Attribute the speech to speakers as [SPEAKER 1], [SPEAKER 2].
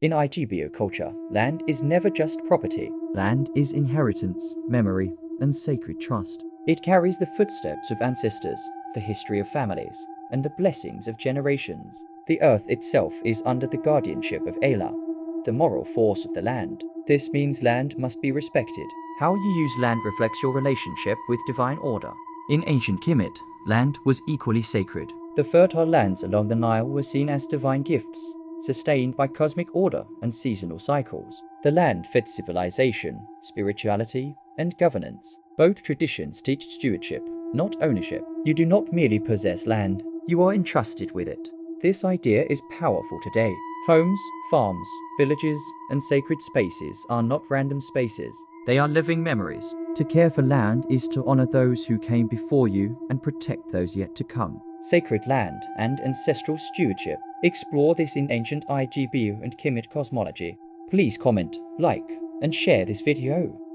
[SPEAKER 1] In Igbo culture, land is never just property.
[SPEAKER 2] Land is inheritance, memory, and sacred trust.
[SPEAKER 1] It carries the footsteps of ancestors, the history of families, and the blessings of generations. The earth itself is under the guardianship of Allah, the moral force of the land. This means land must be respected. How you use land reflects your relationship with divine order.
[SPEAKER 2] In ancient Kemet, land was equally sacred.
[SPEAKER 1] The fertile lands along the Nile were seen as divine gifts, sustained by cosmic order and seasonal cycles. The land fed civilization, spirituality, and governance. Both traditions teach stewardship, not ownership. You do not merely possess land, you are entrusted with it. This idea is powerful today. Homes, farms, villages, and sacred spaces are not random spaces. They are living memories.
[SPEAKER 2] To care for land is to honor those who came before you and protect those yet to come.
[SPEAKER 1] Sacred land and ancestral stewardship. Explore this in ancient Igbo and Kemet cosmology. Please comment, like, and share this video.